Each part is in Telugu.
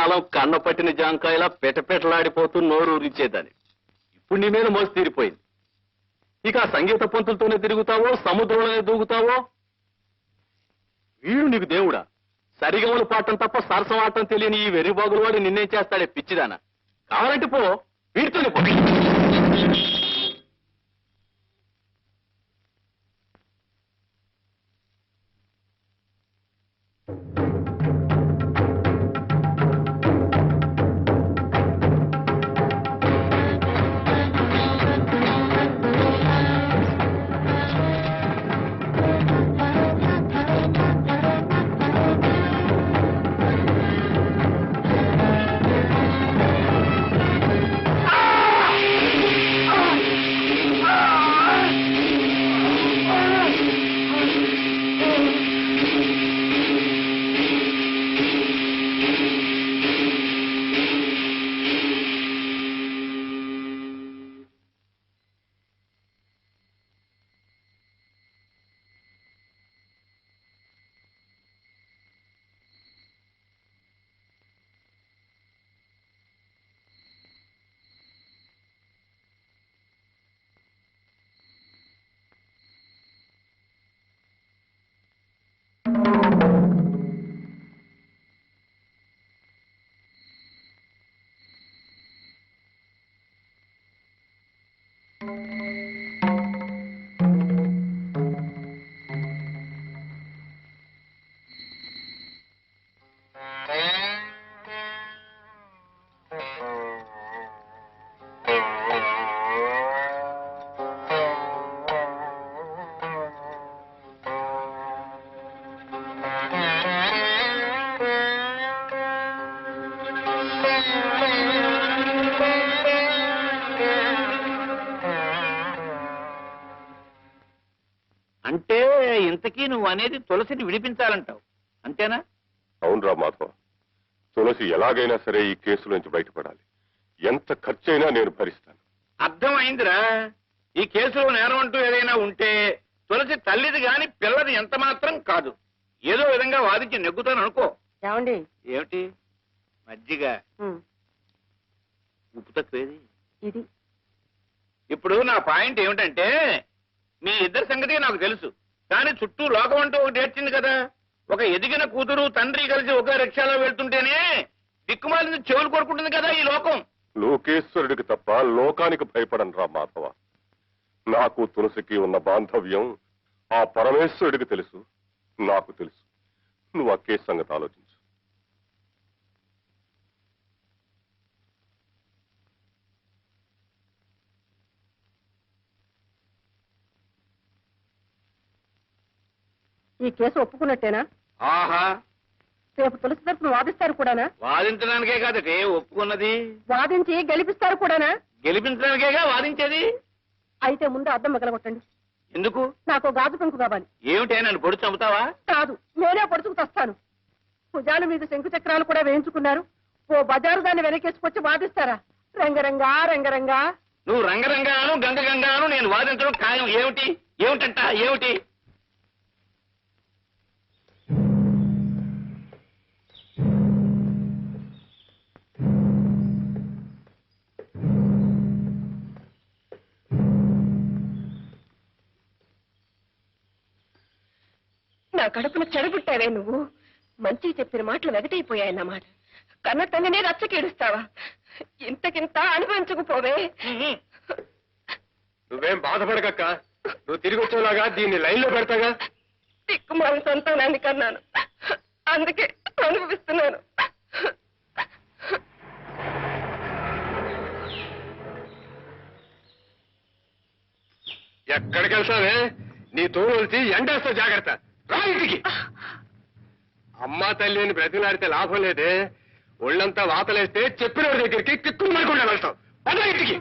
కాలం కన్న పట్టిన జాంకాయలా పెటపెటలాడిపోతూ నోరు ఊరించేదాన్ని. ఇప్పుడు నీ మీద మోసి తీరిపోయింది. ఇక ఆ సంగీత పంతులతోనే తిరుగుతావో, సముద్రంలోనే దూకుతావో. వీడు నీకు దేవుడా? సరిగమలు పాడటం తప్ప సరసం ఆడటం తెలియని ఈ వెర్రిబాగులు వాడు నిన్నేం చేస్తాడే పిచ్చిదానా? కావాలంటే పో, వీడితోనే పో. అంటే ఇంతకీ నువ్వు అనేది తులసిని విడిపించాలంటావు, అంతేనా? అవునరా మాధవ, తులసి ఎలాగైనా సరే ఈ కేసు నుంచి బయటపడాలి. ఎంత ఖర్చైనా నేను భరిస్తాను. అర్థమైందిరా. ఈ కేసులో నేరం అంటూ ఏదైనా ఉంటే తులసి తల్లిది గాని పిల్లది ఎంత మాత్రం కాదు. ఏదో విధంగా వాదించి నెగ్గుతాను అనుకో. ఏమండి? ఏమిటి? మజ్జిగ. ఉప్పు తక్కువేది ఇది. ఇప్పుడు నా పాయింట్ ఏమిటంటే, మీ ఇద్దరి సంగతి నాకు తెలుసు, కానీ చుట్టూ లోకం అంటూ ఒకటి ఏడ్చింది కదా. ఒక ఎదిగిన కూతురు తండ్రి కలిసి ఒకే రిక్షాలో వెళ్తుంటేనే దిక్కుమాలింది చెవులు కొడుకుంటుంది కదా ఈ లోకం. లోకేశ్వరుడికి తప్ప లోకానికి భయపడను రా మాధవ. నాకు తులసికి ఉన్న బాంధవ్యం ఆ పరమేశ్వరుడికి తెలుసు, నాకు తెలుసు. నువ్వు ఆ కేసు సంగతి ఆలోచించు. ఈ కేసు ఒప్పుకున్నట్టేనా? ఆహా, రేపు తులసి తరపున వాదిస్తారు కూడానా? వాదించడానికే కాదటే ఒప్పుకున్నది. వాదించి గెలిపిస్తారు కూడానా? గెలిపించడానికేగా వాదించేది. అయితే ముందు అద్దం మగలగొట్టండి. ఎందుకు? నాకు గాజు పెంకు కావాలి. ఏమిటే, నన్ను పొడి చంపుతావా? కాదు, నేనే పొడుచుకు తెస్తాను. భుజాల మీద శంకు చక్రాలు కూడా వేయించుకున్నారు. ఓ బజారు దాన్ని వెనకేసుకొచ్చి వాదిస్తారా? రంగరంగా రంగరంగా. నువ్వు రంగరంగాను గంగ గంగాను నేను వాదించడం ఖాయం. ఏమిటి ఏమిటంట ఏమిటి? నా కడుపును చెడబుట్టావే నువ్వు. మంచి చెప్పిన మాటలు వెగటైపోయాయన్నమాట. కన్న తల్లినే రచ్చకేడుస్తావా? ఇంతకింత అనుభవించకపోవే. నువ్వేం బాధపడకక్క, నువ్వు తిరిగి వచ్చేలాగా దీన్ని లైన్లో పెడతాగా. తిక్కుమాల సంతానాన్ని కన్నాను, అందుకే అనుభవిస్తున్నాను. ఎక్కడికి వెళ్తావే? నీ తోలుచి ఎండేస్తా, జాగ్రత్త. రా ఇంటికి. అమ్మా తల్లి అని బ్రతిలాడితే లాభం లేదే. ఒళ్ళంతా వాతలేస్తే చెప్పిన దగ్గరికి కిక్కులు మరకుండా వెళ్తావు. పద ఇంటికి.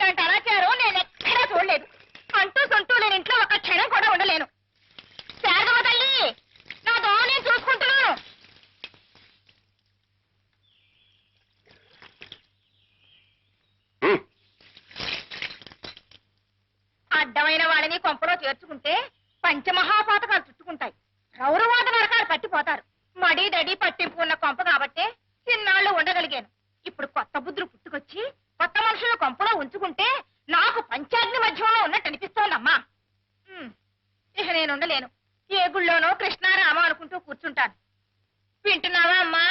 ఇట్లాంటి అనాచారం నేను ఎక్కడా చూడలేదు. అంటూ సొంటూ లేని ఇంట్లో ఒక క్షణం కూడా ఉండలేను. శారదమ్మ తల్లి, నా దోమ నేను చూసుకుంటున్నాను. అడ్డమైన వాళ్ళని కొంపలో చేర్చుకుంటే పంచమహాపాతకాలు చుట్టుకుంటాయి. రౌరవాద నరకాలు పట్టిపోతారు. మడి దడి పట్టింపు ఉన్న కొంప కాబట్టే ఇన్నాళ్ళు ఉండగలిగాను. ఇప్పుడు కొత్త బుద్ధులు పుట్టుకొచ్చి కొత్త మనుషుల కొంపలో ఉంచుకుంటే నాకు పంచాగ్ని మధ్యంలో ఉన్నట్టు అనిపిస్తోందమ్మా. ఇక నేను ఉండలేను. ఏ గుళ్ళోనో కృష్ణారామ అనుకుంటూ కూర్చుంటాను. వింటున్నావా అమ్మా?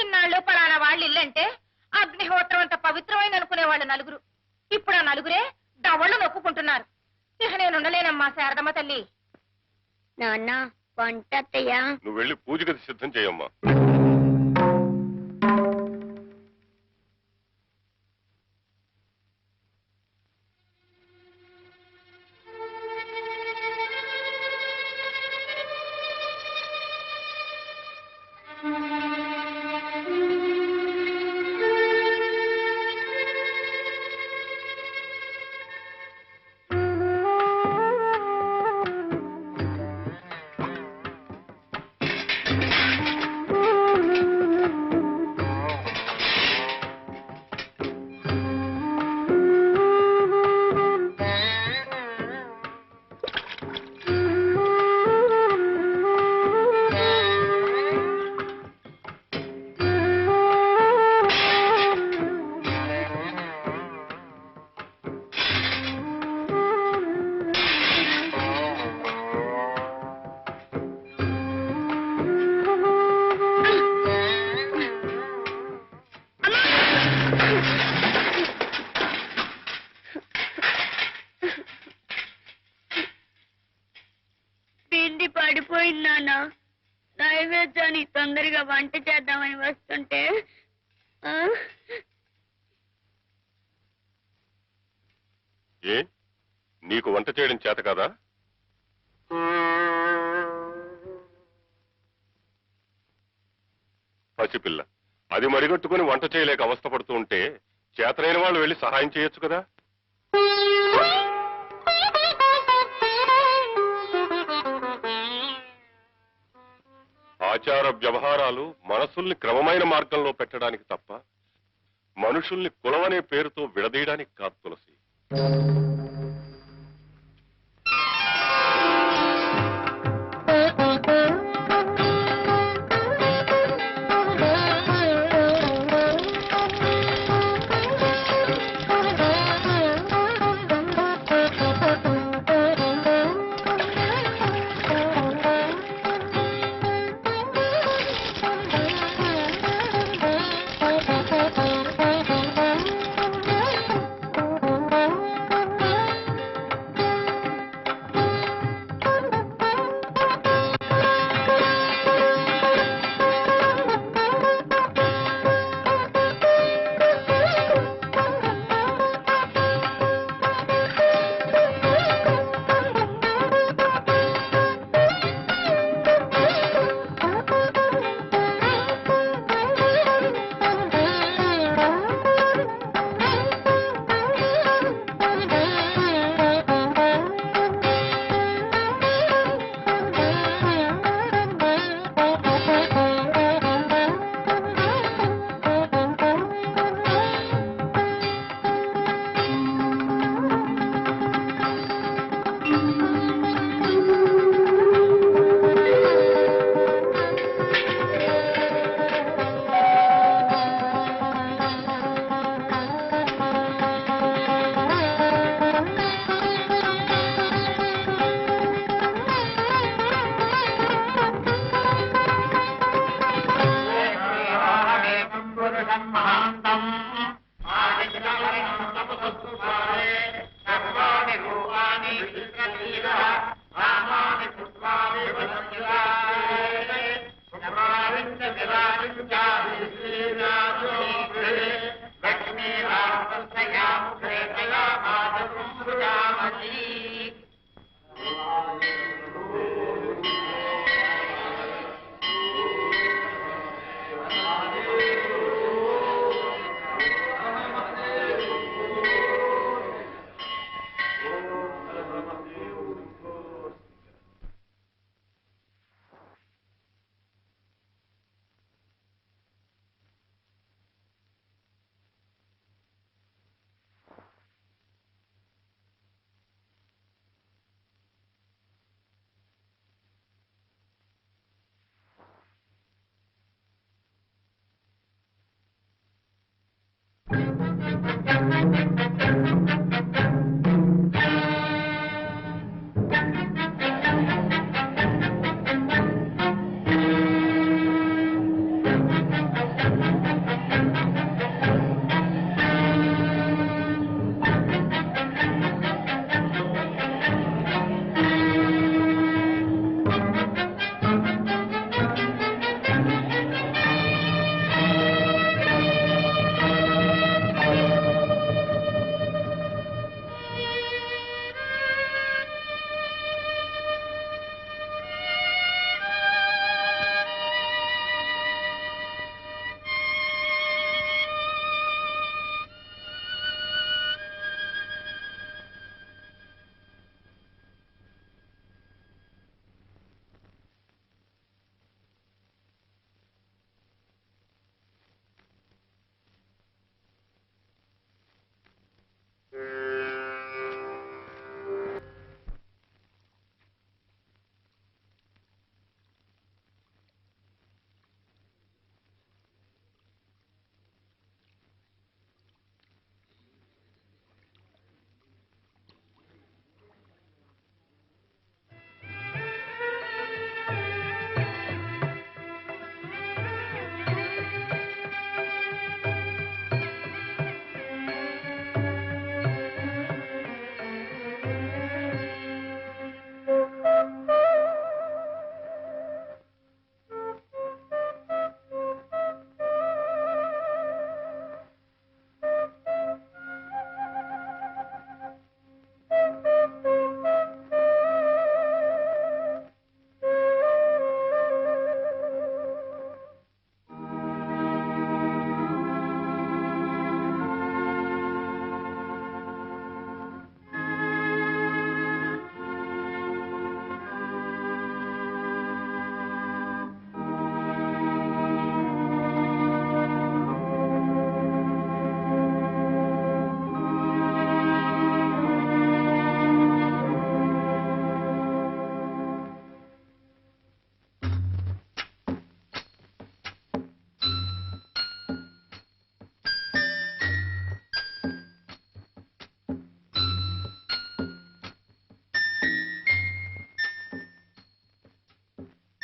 ఇన్నాళ్ళు పలానా వాళ్ళు ఇల్లంటే అగ్నిహోత్రం అంత పవిత్రమైన అనుకునే వాళ్ళు నలుగురు. ఇప్పుడు ఆ నలుగురే దవళ్ళు నొక్కుకుంటున్నారు. ఇక నేను ఉండలేనమ్మా శారదమ్మ తల్లి. నాన్న వంట అత్తయ్యా. నువ్వు వెళ్ళి పూజ గది సిద్ధం చేయమ్మా. పిండి పడిపోయింది నాన్న. నైవేద్యాన్ని తొందరగా వంట చేద్దామని వస్తుంటే ఏ నీకు వంట చేయడం చేత కదా? పసిపిల్ల, అది మరిగట్టుకుని వంట చేయలేక అవస్థపడుతూ ఉంటే చేతనైన వాళ్ళు వెళ్ళి సహాయం చేయొచ్చు కదా. ఆచార వ్యవహారాలు మనసుల్ని క్రమమైన మార్గంలో పెట్టడానికి తప్ప మనుషుల్ని కులమనే పేరుతో విడదీయడానికి కాదు తులసి.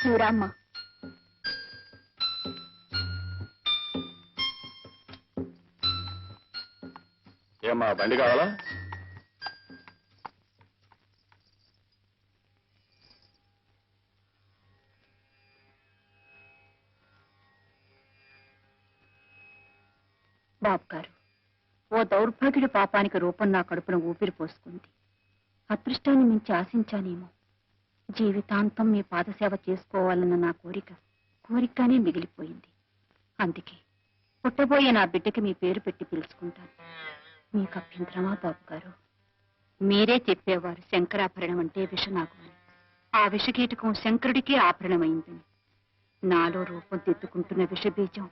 నువ్వు రామ్మా. ఏమ్మా బండి కావాలా? బాబు గారు, ఓ దౌర్భాగ్యుడి పాపానికి రూపం నా కడుపున ఊపిరి పోసుకుంది. అదృష్టాన్ని మించి ఆశించానేమో. జీవితాంతం మీ పాదసేవ చేసుకోవాలన్న నా కోరికగానే మిగిలిపోయింది. అందుకే పుట్టబోయే నా బిడ్డకి మీ పేరు పెట్టి పిలుచుకుంటాను. మీకు అభ్యంతరమా బాబు గారు? మీరే చెప్పేవారు శంకరాభరణం అంటే విషనాగు అని. ఆ విషకీటకం శంకరుడికి ఆభరణమైందని. నాలో రూపం దిద్దుకుంటున్న విషబీజం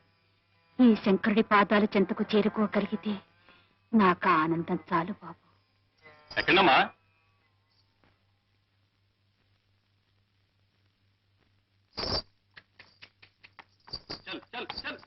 ఈ శంకరుడి పాదాల చెంతకు చేరుకోగలిగితే నాకు ఆనందం చాలు బాబు. ఎక్కడమ్మా? చల్ చల్ చల్.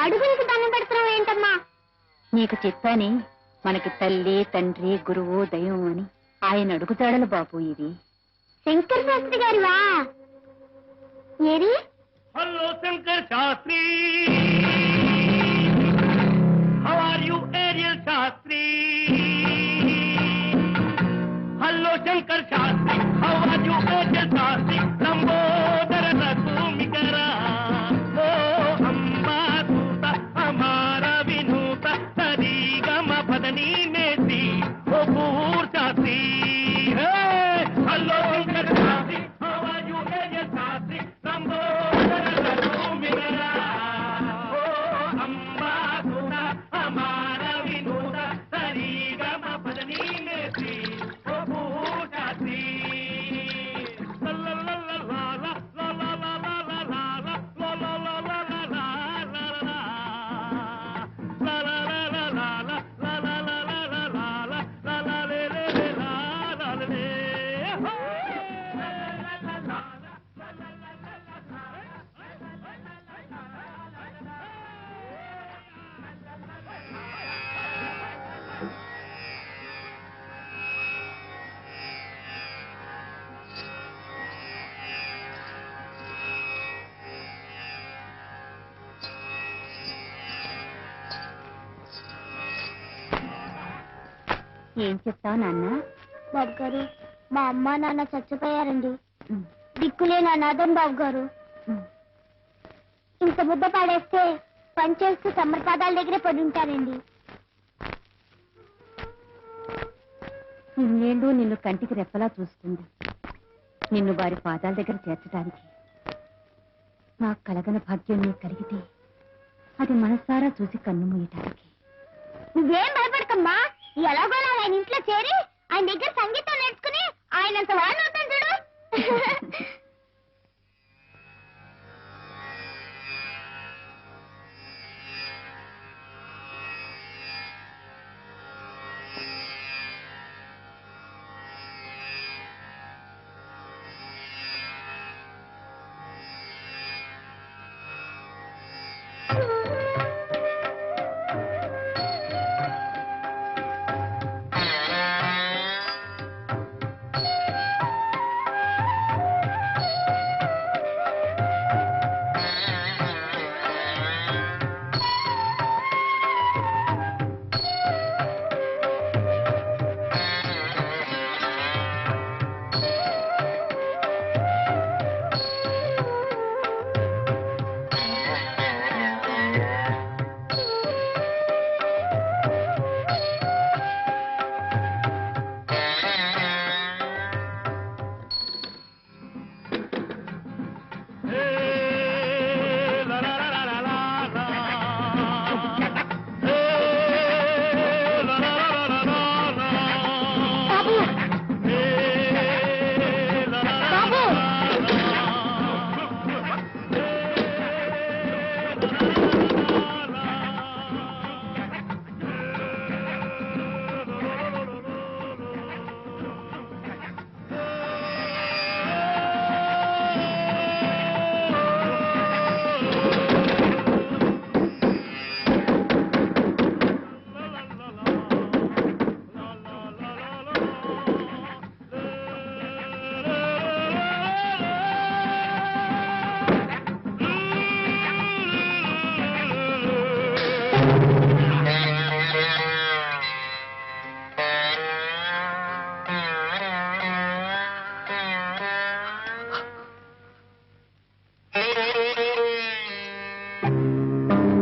అడుగులకు దండం పెడుతున్నావు ఏంటమ్మా? నీకు చెప్పానే, మనకి తల్లి తండ్రి గురువు దైవం అని. ఆయన అడుగుతాడలు బాబు ఇవి. శంకర శాస్త్రి గారివా? ఏరి? Hello Shankar Shastri, how are you ఏరియల్ Shastri? Hello Shankar Shastri, how are you ఏరియల్ శాస్త్రి? లంబోదర రఘుమికరా ఓ అంబా దూత హమారా వినూత సరిగమ పదని మేసి ఓ poor Shastri. Hello Shankar Shastri, how are you ఏరియల్ శాస్త్రి? లంబోదర రఘుమికరా ఓ అంబా దూత హమారా వినూత సరిగమ పదని మేసి ఓ పూర్ శాస్త్రి. ఏం చెప్తావు నాన్న? బాబు గారు, మా అమ్మ నాన్న చచ్చిపోయారండి. దిక్కులేని అనాథం బాబు గారు. ఇంత ముద్ద పాడేస్తే పనిచేస్తూ సమర్పాదాల దగ్గరే పడి ఉంటారండి. ఇన్నేళ్ళు నిన్ను కంటికి రెప్పలా చూస్తుంది. నిన్ను వారి పాదాల దగ్గర చేర్చడానికి నాకు కలగన భాగ్యం నీకు కలిగితే అది మనసారా చూసి కన్ను మూయటానికి. నువ్వేం భయపడకమ్మా. ఎలాగో ఆయన ఇంట్లో చేరి ఆయన దగ్గర సంగీతం నేర్చుకుని ఆయనంత వాడిని అవుతాను చూడు.